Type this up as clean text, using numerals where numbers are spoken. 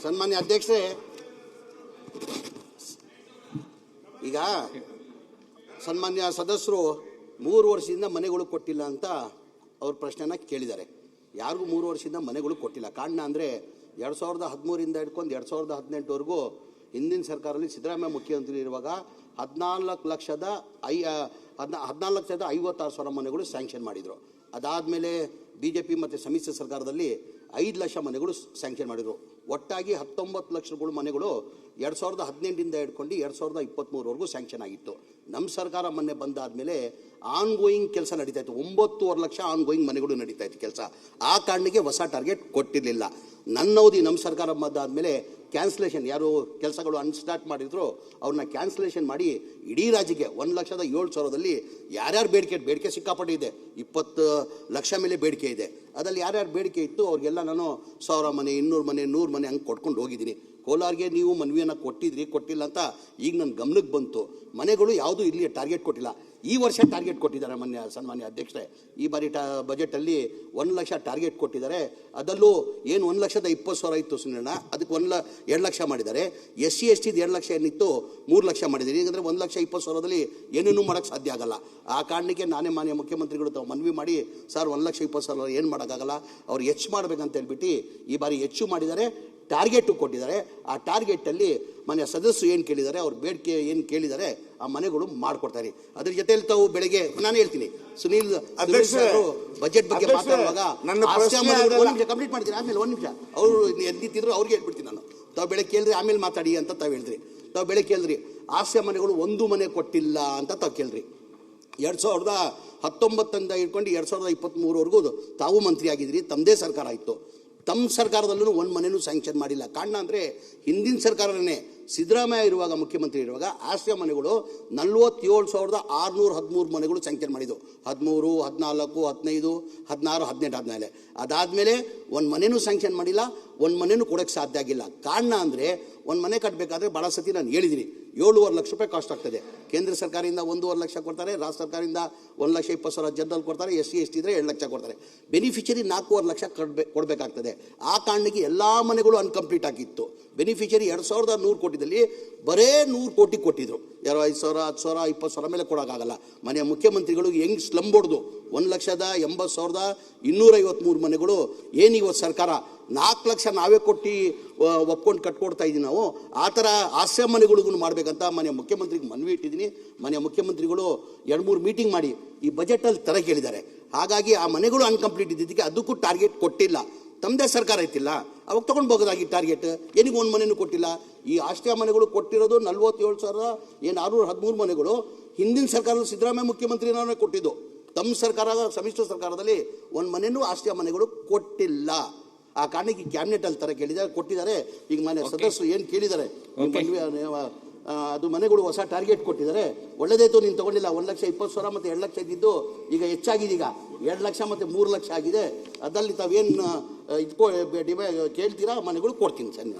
ಸನ್ಮಾನ್ಯ ಅಧ್ಯಕ್ಷರೇ, ಈಗ ಸನ್ಮಾನ್ಯ ಸದಸ್ಯರು 3 ವರ್ಷದಿಂದ ಮನೆಗಳು ಕೊಟ್ಟಿಲ್ಲ ಅಂತ ಅವ್ರ ಪ್ರಶ್ನೆನ ಕೇಳಿದ್ದಾರೆ. ಯಾರಿಗೂ 3 ವರ್ಷದಿಂದ ಮನೆಗಳು ಕೊಟ್ಟಿಲ್ಲ. ಕಾರಣ ಅಂದರೆ 2013 ಹಿಡ್ಕೊಂಡು 2018ವರೆಗೂ ಹಿಂದಿನ ಸರ್ಕಾರದಲ್ಲಿ ಸಿದ್ದರಾಮಯ್ಯ ಮುಖ್ಯಮಂತ್ರಿ ಇರುವಾಗ 14,50,000 ಮನೆಗಳು ಸ್ಯಾಂಕ್ಷನ್ ಮಾಡಿದರು. ಅದಾದಮೇಲೆ BJP ಮತ್ತು ಸಮ್ಮಿಶ್ರ ಸರ್ಕಾರದಲ್ಲಿ 5 ಲಕ್ಷ ಮನೆಗಳು ಸ್ಯಾಂಕ್ಷನ್ ಮಾಡಿದರು. ಒಟ್ಟಾಗಿ 19 ಲಕ್ಷಗಳು ಮನೆಗಳು 2018 ಹಿಡ್ಕೊಂಡು 2023ವರೆಗೂ ಸ್ಯಾಂಕ್ಷನ್ ಆಗಿತ್ತು. ನಮ್ಮ ಸರ್ಕಾರ ಮೊನ್ನೆ ಬಂದಾದಮೇಲೆ ಆನ್ಗೋಯಿಂಗ್ ಕೆಲಸ ನಡೀತಾ ಇತ್ತು. 9.5 ಲಕ್ಷ ಆನ್ಗೋಯಿಂಗ್ ಮನೆಗಳು ನಡೀತಾ ಇತ್ತು ಕೆಲಸ. ಆ ಕಾರಣಕ್ಕೆ ಹೊಸ ಟಾರ್ಗೆಟ್ ಕೊಟ್ಟಿರಲಿಲ್ಲ. ನನ್ನ ಅವಧಿ ನಮ್ಮ ಸರ್ಕಾರ ಬಂದಾದಮೇಲೆ ಕ್ಯಾನ್ಸಲೇಷನ್, ಯಾರು ಕೆಲಸಗಳು ಅನ್ಸ್ಟಾರ್ಟ್ ಮಾಡಿದ್ರು ಅವ್ರನ್ನ ಕ್ಯಾನ್ಸಲೇಷನ್ ಮಾಡಿ ಇಡೀ ರಾಜ್ಯಕ್ಕೆ 1,07,000ದಲ್ಲಿ ಯಾರ್ಯಾರು ಬೇಡಿಕೆ ಸಿಕ್ಕಾಪಟ್ಟೆ ಇದೆ. 20 ಲಕ್ಷ ಮೇಲೆ ಬೇಡಿಕೆ ಇದೆ. ಅದರಲ್ಲಿ ಯಾರ್ಯಾರು ಬೇಡಿಕೆ ಇತ್ತು ಅವ್ರಿಗೆಲ್ಲ ನಾನು 1000 ಮನೆ, 200 ಮನೆ, 100 ಮನೆ ಹಂಗೆ ಕೊಟ್ಕೊಂಡು ಹೋಗಿದ್ದೀನಿ. ಕೋಲಾರ್ಗೆ ನೀವು ಮನವಿಯನ್ನು ಕೊಟ್ಟಿಲ್ಲ ಅಂತ ಈಗ ನನ್ನ ಗಮನಕ್ಕೆ ಬಂತು. ಮನೆಗಳು ಯಾವುದೂ ಇಲ್ಲಿ ಟಾರ್ಗೆಟ್ ಕೊಟ್ಟಿಲ್ಲ. ಈ ವರ್ಷ ಟಾರ್ಗೆಟ್ ಕೊಟ್ಟಿದ್ದಾರೆ ಸನ್ಮಾನ್ಯ ಅಧ್ಯಕ್ಷರೇ. ಈ ಬಾರಿ ಬಜೆಟಲ್ಲಿ 1 ಲಕ್ಷ ಟಾರ್ಗೆಟ್ ಕೊಟ್ಟಿದ್ದಾರೆ. ಅದರಲ್ಲೂ ಏನು 1,20,000 ಇತ್ತು ಸುನಿರಣ್ಣ, ಅದಕ್ಕೆ 2 ಲಕ್ಷ ಮಾಡಿದ್ದಾರೆ. SC ST 2 ಲಕ್ಷ ಏನಿತ್ತು 3 ಲಕ್ಷ ಮಾಡಿದ್ದೀರಿ. ಈಗಂದರೆ 1,20,000ದಲ್ಲಿ ಏನೇನೂ ಮಾಡೋಕ್ಕೆ ಸಾಧ್ಯ ಆಗಲ್ಲ. ಆ ಕಾರಣಕ್ಕೆ ನಾನೇ ಮಾನ್ಯ ಮುಖ್ಯಮಂತ್ರಿಗಳು ತಾವು ಮನವಿ ಮಾಡಿ, ಸರ್ 1,20,000 ಏನು ಮಾಡೋಕ್ಕಾಗಲ್ಲ, ಅವ್ರು ಹೆಚ್ಚು ಮಾಡಬೇಕಂತ ಹೇಳ್ಬಿಟ್ಟು ಈ ಬಾರಿ ಹೆಚ್ಚು ಮಾಡಿದ್ದಾರೆ, ಟಾರ್ಗೆಟು ಕೊಟ್ಟಿದ್ದಾರೆ. ಆ ಟಾರ್ಗೆಟಲ್ಲಿ ಮನೆಯ ಸದಸ್ಯರು ಏನು ಕೇಳಿದ್ದಾರೆ, ಅವ್ರ ಬೇಡಿಕೆ ಏನು ಕೇಳಿದ್ದಾರೆ ಆ ಮನೆಗಳು ಮಾಡಿಕೊಡ್ತಾರೆ. ಅದ್ರ ಜೊತೆಯಲ್ಲಿ ತಾವು ಬೆಳಗ್ಗೆ ನಾನು ಹೇಳ್ತೀನಿ, ಸುನೀಲ್ ಬಜೆಟ್ ಬಗ್ಗೆ ಮಾತಾಡುವಾಗ ಕಂಪ್ಲೀಟ್ ಮಾಡ್ತೀನಿ. ಆಮೇಲೆ 1 ನಿಮಿಷ ಅವರು ಎದ್ದಿದ್ರು ಅವ್ರಿಗೆ ಹೇಳ್ಬಿಡ್ತೀನಿ ನಾನು. ತಾವು ಬೆಳಗ್ಗೆ ಕೇಳಿದ್ರಿ ಆಮೇಲೆ ಮಾತಾಡಿ ಅಂತ ತಾವು ಹೇಳಿದ್ರಿ. ತಾವು ಬೆಳಗ್ಗೆ ಕೇಳಿದ್ರಿ ಆಸ್ಯ ಮನೆಗಳು 1 ಮನೆ ಕೊಟ್ಟಿಲ್ಲ ಅಂತ ತಾವು ಕೇಳಿದ್ರಿ. 2019 ಹಿಡ್ಕೊಂಡು 2023ವರೆಗೂ ತಾವು ಮಂತ್ರಿ ಆಗಿದ್ರಿ, ತಮ್ಮದೇ ಸರ್ಕಾರ ಇತ್ತು. ತಮ್ಮ ಸರ್ಕಾರದಲ್ಲೂ 1 ಮನೆಯೂ ಸ್ಯಾಂಕ್ಷನ್ ಮಾಡಿಲ್ಲ. ಕಾರಣ ಅಂದರೆ ಹಿಂದಿನ ಸರ್ಕಾರನೇ ಸಿದ್ದರಾಮಯ್ಯ ಇರುವಾಗ ಮುಖ್ಯಮಂತ್ರಿ ಇರುವಾಗ ಆಶ್ರಯ ಮನೆಗಳು 47,613 ಮನೆಗಳು ಸ್ಯಾಂಕ್ಷನ್ ಮಾಡಿದ್ದು. 13, 14, 15, 16, 17 ಆದಮೇಲೆ ಅದಾದಮೇಲೆ 1 ಮನೆಯೂ ಸ್ಯಾಂಕ್ಷನ್ ಮಾಡಿಲ್ಲ, 1 ಮನೆಯೂ ಕೊಡೋಕ್ಕೆ ಸಾಧ್ಯ ಆಗಿಲ್ಲ. ಕಾರಣ ಅಂದರೆ 1 ಮನೆ ಕಟ್ಟಬೇಕಾದ್ರೆ ಭಾಳ ಸತಿ ನಾನು ಹೇಳಿದ್ದೀನಿ, 7,500,000 ರೂಪಾಯಿ ಕಾಸ್ಟ್ ಆಗ್ತದೆ. ಕೇಂದ್ರ ಸರ್ಕಾರದಿಂದ 1,500,000 ಲಕ್ಷ ಕೊಡ್ತಾರೆ, ರಾಜ್ಯ ಸರ್ಕಾರದಿಂದ 1,20,000 ಜನರಲ್ ಕೊಡ್ತಾರೆ, SC ST ಇದ್ದರೆ 2 ಲಕ್ಷ ಕೊಡ್ತಾರೆ. ಬೆನಿಫಿಷರಿ 4,500,000 ಲಕ್ಷ ಕೊಡಬೇಕಾಗ್ತದೆ. ಆ ಕಾರಣಕ್ಕೆ ಎಲ್ಲ ಮನೆಗಳು ಅನ್ಕಂಪ್ಲೀಟ್ ಆಗಿತ್ತು. ಬೆನಿಫಿಷರಿ 2,100 ಕೋಟಿದಲ್ಲಿ ಬರೇ 100 ಕೋಟಿ ಕೊಟ್ಟಿದ್ರು. ಯಾರೋ 5,000, 10,000, 20,000 ಮೇಲೆ ಕೊಡೋಕ್ಕಾಗಲ್ಲ. ಮನೆಯ ಮುಖ್ಯಮಂತ್ರಿಗಳು ಹೆಂಗೆ ಸ್ಲಮ್ ಹೊಡೆದು 1,80,253 ಮನೆಗಳು ಏನು ಇವತ್ತು ಸರ್ಕಾರ 4 ಲಕ್ಷ ನಾವೇ ಕೊಟ್ಟು ಒಪ್ಕೊಂಡು ಕಟ್ಕೊಡ್ತಾ ಇದ್ದೀವಿ ನಾವು. ಆ ಥರ ಆಶ್ರಯ ಮನೆಗಳಿಗೂ ಮಾಡಬೇಕಂತ ಮನೆಯ ಮುಖ್ಯಮಂತ್ರಿಗೆ ಮನವಿ ಇಟ್ಟಿದ್ದೀನಿ. ಮನೆಯ ಮುಖ್ಯಮಂತ್ರಿಗಳು 2-3 ಮೀಟಿಂಗ್ ಮಾಡಿ ಈ ಬಜೆಟಲ್ಲಿ ತರ ಕೇಳಿದ್ದಾರೆ. ಹಾಗಾಗಿ ಆ ಮನೆಗಳು ಅನ್ಕಂಪ್ಲೀಟ್ ಇದ್ದಿದ್ದಕ್ಕೆ ಅದಕ್ಕೂ ಟಾರ್ಗೆಟ್ ಕೊಟ್ಟಿಲ್ಲ. ತಮ್ಮದೇ ಸರ್ಕಾರ ಐತಿಲ್ಲ, ಅವಾಗ ತೊಗೊಂಡ್ಬೋದಾಗಿ ಟಾರ್ಗೆಟ್. ಏನಿಗೆ 1 ಮನೆಯೂ ಕೊಟ್ಟಿಲ್ಲ. ಈ ಆಶ್ರಯ ಮನೆಗಳು ಕೊಟ್ಟಿರೋದು 47,613 ಮನೆಗಳು ಹಿಂದಿನ ಸರ್ಕಾರದ ಸಿದ್ದರಾಮಯ್ಯ ಮುಖ್ಯಮಂತ್ರಿನೇ ಕೊಟ್ಟಿದ್ದು. ತಮ್ಮ ಸರ್ಕಾರ ಸಮ್ಮಿಶ್ರ ಸರ್ಕಾರದಲ್ಲಿ 1 ಮನೆಯೂ ಆಶ್ರಯ ಮನೆಗಳು ಕೊಟ್ಟಿಲ್ಲ. ಆ ಕಾರಣಕ್ಕೆ ಕ್ಯಾಬಿನೆಟಲ್ಲಿ ತರ ಕೇಳಿದ್ದಾರೆ, ಕೊಟ್ಟಿದ್ದಾರೆ. ಈಗ ಮನೆ ಸದಸ್ಯರು ಏನು ಕೇಳಿದ್ದಾರೆ ಅದು ಮನೆಗಳು ಹೊಸ ಟಾರ್ಗೆಟ್ ಕೊಟ್ಟಿದ್ದಾರೆ. ಒಳ್ಳೆದಾಯ್ತು, ನೀನು ತೊಗೊಂಡಿಲ್ಲ. 1,20,000 ಮತ್ತು 2 ಲಕ್ಷ ಇದ್ದಿದ್ದು ಈಗ ಹೆಚ್ಚಾಗಿದೆ. ಈಗ 2 ಲಕ್ಷ ಮತ್ತು 3 ಲಕ್ಷ ಆಗಿದೆ. ಅದರಲ್ಲಿ ತಾವೇನು ಕೇಳ್ತೀರಾ ಮನೆಗಳು ಕೊಡ್ತೀನಿ ಸರ್.